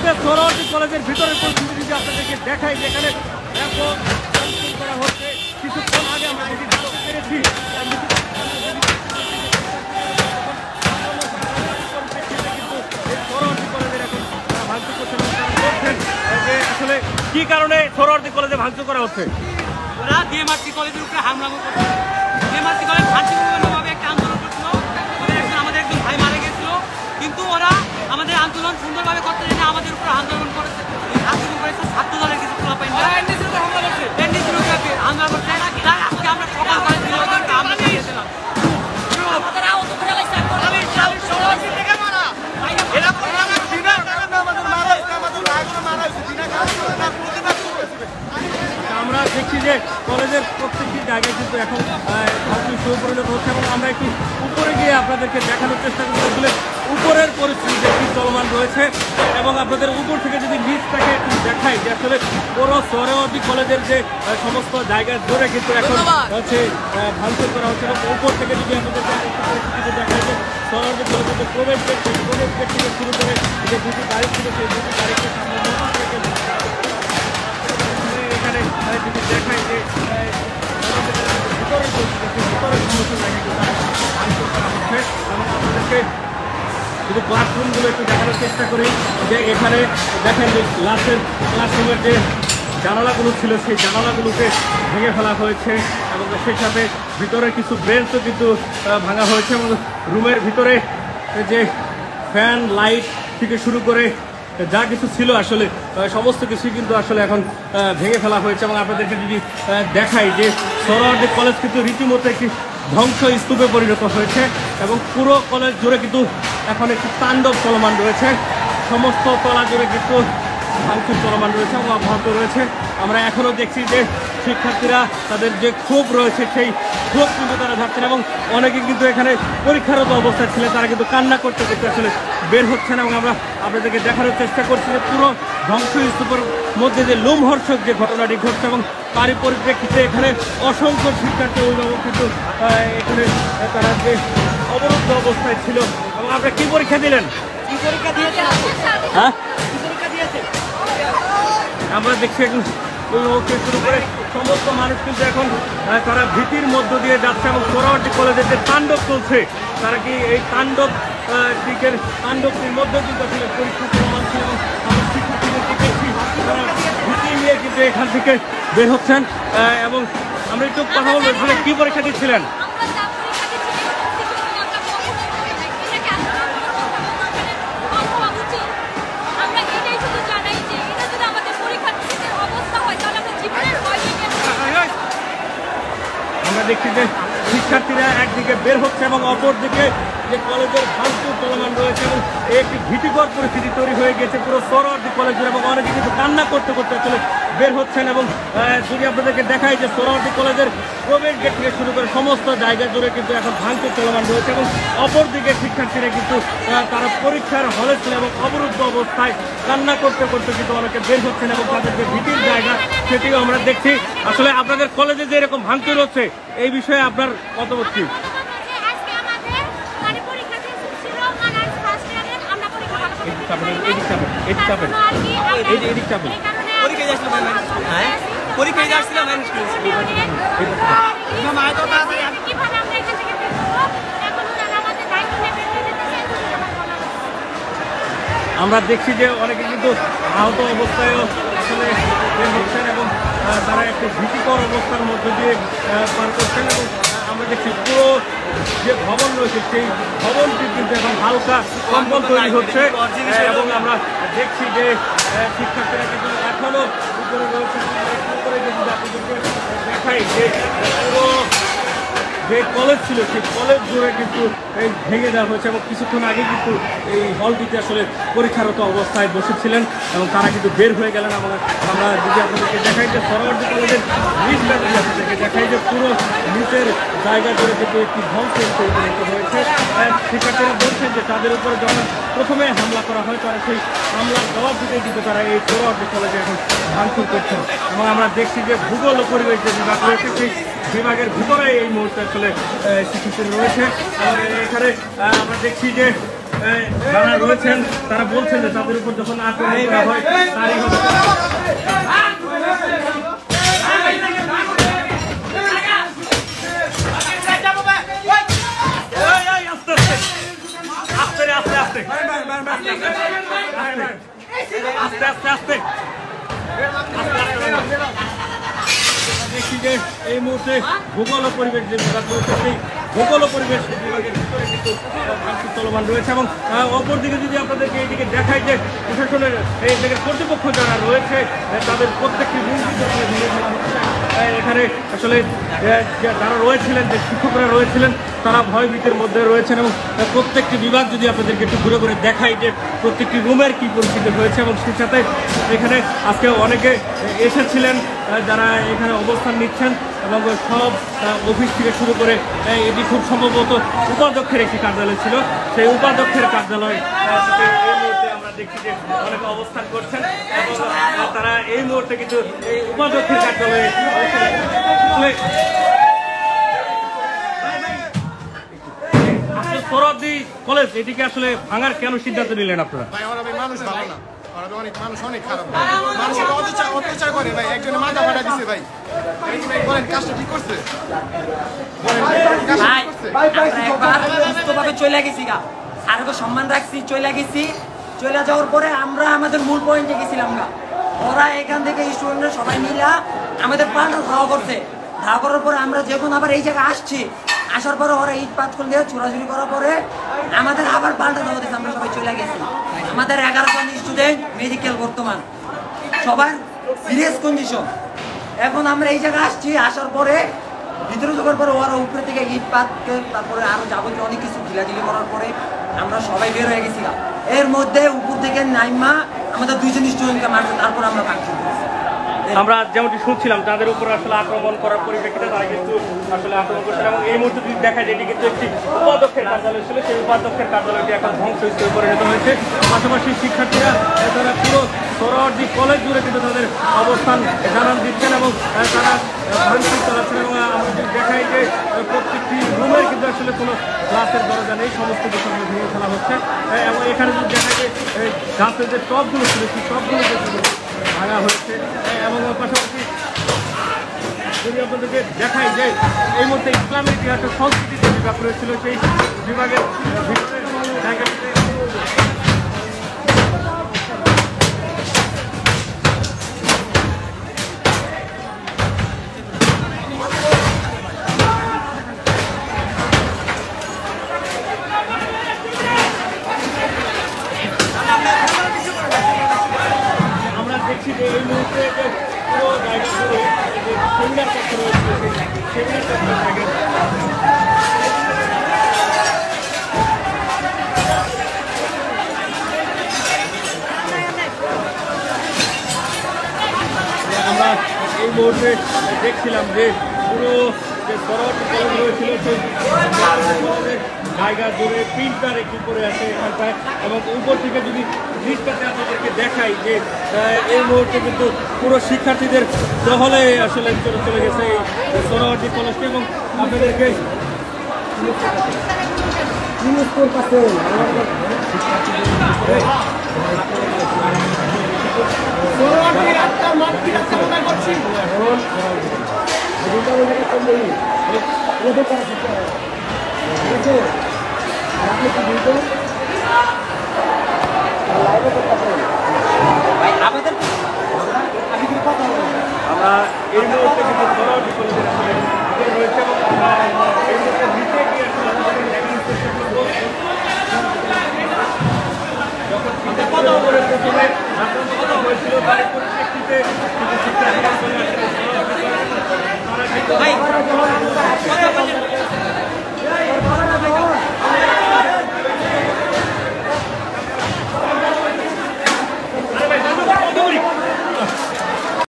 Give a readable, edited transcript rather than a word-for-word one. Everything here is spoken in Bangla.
মুহূর্তে সোহরাওয়ার্দী কলেজের ভিতরের পরিস্থিতি যদি আপনাদেরকে দেখাই, যেখানে ব্যাপক ভাঙচুর করা হচ্ছে। কিছুক্ষণ আগে আমরা যেটি জানতে পেরেছি আসলে কি কারণে সোহরাওয়ার্দী কলেজে ভাঙচুর করা হচ্ছে? ওরা ডিএমআরসি কলেজের উপরে হামলা করছে। ডিএমআরসি কলেজ শান্তিপূর্ণভাবে একটা আন্দোলন করছিল, আমাদের একজন ভাই মারা গেছিল, কিন্তু ওরা আমাদের আন্দোলন সুন্দরভাবে করতে জেনে আমাদের উপর আন্দোলন করেছে। ছাত্র দলের কিছু খোলাপাই হামলা করছে। আজকে আমরা সকাল করে আমরা দিয়েছিলাম। আমরা দেখছি যে কলেজের প্রত্যেকটি জায়গায় কিন্তু এখন ভাঙচুর শুরু পরিণত হচ্ছে এবং আমরা একটু উপরে গিয়ে আপনাদেরকে দেখানোর চেষ্টা করতে আসলে উপরের পরিস্থিতি একটি চলমান রয়েছে এবং আপনাদের উপর থেকে যদি নিচটাকে একটু দেখাই যে আসলে পুরো সোহরাওয়ার্দী কলেজের যে সমস্ত জায়গা জুড়ে কিন্তু এখন হচ্ছে ভাঙচুর করা হচ্ছে এবং উপর থেকে যদি আপনাদের পরিস্থিতি দেখাই যে সোহরাওয়ার্দী কলেজের যে প্রবেশ গেট সেই প্রবেশ গেট থেকে শুরু করে যে দুটি গাড়ি ছিল সেই দুটি গাড়িকে সামনে এখানে যদি দেখাই যে ভিতরের পরিস্থিতি ভিতরের সমস্ত জায়গায় ভাঙচুর করা হচ্ছে এবং আপনাদেরকে যদি ক্লাসরুমগুলো একটু দেখানোর চেষ্টা করি যে এখানে দেখেন যে ক্লাসরুমের যে জানালাগুলো ছিল সেই জানালাগুলোকে ভেঙে ফেলা হয়েছে এবং সেই সাথে ভিতরে কিছু বেঞ্চও কিন্তু ভাঙা হয়েছে এবং রুমের ভিতরে যে ফ্যান লাইট থেকে শুরু করে যা কিছু ছিল আসলে সমস্ত কিছুই কিন্তু আসলে এখন ভেঙে ফেলা হয়েছে এবং আপনাদেরকে যদি দেখাই যে সোহরাওয়ার্দী কলেজ কিন্তু রীতিমতো একটি ধ্বংস স্তূপে পরিণত হয়েছে এবং পুরো কলেজ জুড়ে কিন্তু এখন একটি তাণ্ডব চলমান রয়েছে। সমস্ত তলা জুড়ে কিন্তু ভাঙচুর চলমান রয়েছে এবং অব্যাহত রয়েছে। আমরা এখনও দেখছি যে শিক্ষার্থীরা তাদের যে ক্ষোভ রয়েছে সেই ক্ষোভ কিন্তু তারা যাচ্ছেন এবং অনেকে কিন্তু এখানে পরীক্ষারত অবস্থায় ছিলেন, তারা কিন্তু কান্না করতে করতে আসলে বের হচ্ছেন এবং আমরা আপনাদেরকে দেখানোর চেষ্টা করছি যে পুরো ধ্বংসস্তূপের মধ্যে যে লোমহর্ষক যে ঘটনাটি ঘটছে এবং তারই পরিপ্রেক্ষিতে এখানে অসংখ্য শিক্ষার্থী অভিভাবক কিন্তু এখানে তারা যে অবরুদ্ধ অবস্থায় ছিল। এবং আপনারা কি পরীক্ষা দিলেন? কি পরীক্ষা দিয়েছেন? হ্যাঁ, কি পরীক্ষা দিয়েছেন? আমরা দেখছি এখন অভিভাবককে শুরু করে সমস্ত মানুষ কিন্তু এখন তারা ভীতির মধ্য দিয়ে যাচ্ছে এবং সোহরাওয়ার্দী কলেজের যে তাণ্ডব চলছে তারা কি এই তাণ্ডবটির মধ্যে কিন্তু আসলে পরীক্ষা চলমান ছিল এবং আমরা শিক্ষার্থীদেরকে দেখছি তারা ভীতি নিয়ে কিন্তু এখান থেকে বের হচ্ছেন এবং আমরা একটু কথা বলবো কি পরীক্ষা দিচ্ছিলেন? আমরা দেখছি যে শিক্ষার্থীরা একদিকে বের হচ্ছে এবং অপরদিকে যে কলেজের ভাঙচুর চলমান রয়েছে এবং একটি ভীতিকর পরিস্থিতি তৈরি হয়ে গেছে পুরো সোহরাওয়ার্দী কলেজের এবং অনেকে কিন্তু কান্না করতে করতে আসলে বের হচ্ছেন এবং যদি আপনাদেরকে দেখাই যে সোহরাওয়ার্দী কলেজের প্রবেশ গেট থেকে শুরু করে সমস্ত জায়গা জুড়ে কিন্তু এখন ভাঙচুর চলমান রয়েছে এবং অপরদিকে শিক্ষার্থীরা কিন্তু তারা পরীক্ষার হলে ছিল এবং অবরুদ্ধ অবস্থায় কান্না করতে করতে কিন্তু অনেকে বের হচ্ছেন এবং তাদের যে ভীতির জায়গা সেটিও আমরা দেখছি। আসলে আপনাদের কলেজে যে এরকম ভাঙচুর হচ্ছে এই বিষয়ে আপনার মতামত কি? আমরা দেখছি যে অনেকে কিন্তু আহত অবস্থায়ও আসলে বের হচ্ছেন এবং তারা একটি ভীতিকর অবস্থার মধ্য দিয়ে পার করছেন এবং আমরা দেখছি পুরো যে ভবন রয়েছে সেই ভবনটি কিন্তু এখন হালকা কম্পন তৈরি হচ্ছে এবং আমরা দেখছি যে শিক্ষার্থীরা কিন্তু এখনও উপরে রয়েছে উপরে যদি আপনাদেরকে দেখাই যে পুরো যে কলেজ ছিল সেই কলেজ জুড়ে কিন্তু এই ভেঙে দেওয়া হয়েছে এবং কিছুক্ষণ আগে কিন্তু এই হলটিতে আসলে পরীক্ষারত অবস্থায় বসেছিলেন এবং তারা কিন্তু বের হয়ে গেলেন। আমরা যদি আপনাদেরকে দেখাই যে সোহরাওয়ার্দী কলেজের নিচটা যদি আপনাদেরকে দেখাই যে পুরো নিচের জায়গা জুড়ে কিন্তু একটি ধ্বংসের পরিণত হয়েছে। শিক্ষার্থীরা বলছেন যে তাদের উপরে যখন প্রথমে হামলা করা হয় তারা সেই হামলার জবাব দিতে কিন্তু তারা এই সোহরাওয়ার্দী কলেজে এখন ভাঙচুর করছেন এবং আমরা দেখছি যে ভূগোল ও পরিবেশ যে বিভাগ রয়েছে সেই বিভাগের ভিতরে এই মুহূর্তে আসলে শিক্ষার্থীরা রয়েছে। এখানে আমরা দেখছি যে যারা রয়েছেন তারা বলছেন যে তাদের উপর যখন আক্রমণ করা হয় তারই দেখছি যে এই মুহূর্তে ভূগোল ও পরিবেশ যে বিভাগ রয়েছে সেই ভূগোল ও পরিবেশ বিভাগের ভিতরে কিন্তু ভাঙচুর চলমান রয়েছে এবং অপরদিকে যদি আপনাদেরকে এইদিকে দেখাই যে প্রশাসনের এই জায়গার কর্তৃপক্ষ যারা রয়েছে তাদের প্রত্যেকটি রুম কিন্তু ভেঙে ফেলা হচ্ছে। এখানে আসলে যারা রয়েছিলেন যে শিক্ষকরা রয়েছিলেন তারা ভয়ভীতির মধ্যে রয়েছেন এবং প্রত্যেকটি বিভাগ যদি আপনাদেরকে একটু ঘুরে ঘুরে দেখাই যে প্রত্যেকটি রুমের কী পরিস্থিতি হয়েছে এবং সেই সাথে এখানে আজকে অনেকে এসেছিলেন যারা এখানে অবস্থান নিচ্ছেন এবং সব অফিস থেকে শুরু করে এটি খুব সম্ভবত উপাধ্যক্ষের একটি কার্যালয় ছিল সেই উপাধ্যক্ষের কার্যালয় এই মুহূর্তে আমরা দেখছি যে অনেকে অবস্থান করছেন এবং তারা এই মুহূর্তে কিন্তু এই উপাধ্যক্ষের কার্যালয়ে সোহরাওয়ার্দী কলেজ এটিকে আসলে ভাঙার কেন সিদ্ধান্ত নিলেন আপনারা? মানুষ ভালো না, অনেক মানুষ অনেক খারাপ, মানুষের অত্যাচার করে ভাই, একজনে মাথা ফাটা দিছে ভাই, বলেন কাজটা ঠিক করছে? সুস্থভাবে চলে গেছি গা, স্যারকে সম্মান রাখছি, চলে গেছি। চলে যাওয়ার পরে আমরা আমাদের মূল পয়েন্টে গেছিলাম গা, ওরা এখান থেকে স্টুডেন্টরা সবাই মিলা আমাদের পাল্টা ধাওয়া করছে। ধাওয়া করার পরে আমরা যখন আবার এই জায়গায় আসছি, আসার পরে ওরা ইট পাথর দিয়ে ছোড়াছুড়ি করার পরে আমাদের আবার পাল্টা ধাওয়া দিয়েছে, আমরা সবাই চলে গেছি। আমাদের 11 জন স্টুডেন্ট মেডিকেল বর্তমান সবার সিরিয়াস কন্ডিশন। এখন আমরা এই জায়গায় আসছি, আসার পরে ভিতরে ঢোকার পরে ওরা উপরে থেকে ইট পাতকে তারপরে আরো যাবতীয় অনেক কিছু ঢিলাঢিলি করার পরে আমরা সবাই বের হয়ে গেছিলাম। এর মধ্যে উপর থেকে নাইমা আমাদের 2 জন স্টুডেন্টকে মারছে, তারপর আমরা ভাঙচুর করেছি। আমরা যেমনটি শুনছিলাম তাদের উপর আসলে আক্রমণ করার পরিপ্রেক্ষিতে তারা কিন্তু আসলে আক্রমণ করছিল এবং এই মুহূর্তে যদি দেখা যায় এটি কিন্তু একটি উপাধ্যক্ষের কার্যালয় ছিল, সেই উপাধ্যক্ষের কার্যালয়টি এখন ধ্বংসস্তূপে পরিণত হয়েছে। পাশাপাশি শিক্ষার্থীরা তারা পুরো সোহরাওয়ার্দী কলেজ জুড়ে কিন্তু তাদের অবস্থান জানান দিচ্ছেন এবং তারা ভাঙচুর চালাচ্ছেন এবং আমরা যদি দেখাই যে প্রত্যেকটি রুমের কিন্তু আসলে কোনো গ্লাসের দরজা নেই, সমস্ত কিছু ভেঙে ফেলা হচ্ছে এবং এখানে যদি দেখা যায় গাছের যে টবগুলো ছিল সেই টবগুলো ভাঙা হয়েছে এবং পাশাপাশি যদি আপনাদেরকে দেখাই যে এই মুহূর্তে ইসলামের ইতিহাস ও সংস্কৃতি যে বিভাগ রয়েছিল সেই বিভাগের ভিতরে জায়গাটিতে আমরা দেখছি যে এই মুহূর্তে যে পুরো জায়গা জুড়ে যে সেমিনার কক্ষ রয়েছে সেই সেমিনার কক্ষের জায়গায় আমরা এই মুহূর্তে দেখছিলাম যে পুরো যে সোহরাওয়ার্দী কলেজ রয়েছিল সেই কলেজের জায়গা জুড়ে প্রিন্টার একটি করে আছে এখানটায় এবং উপর থেকে যদি দৃশ্যটাতে আপনাদেরকে দেখাই যে এই মুহূর্তে কিন্তু পুরো শিক্ষার্থীদের দহলে আসলে চলে গেছে এই সোহরাওয়ার্দী কলেজটি এবং আপনাদেরকে লাইভে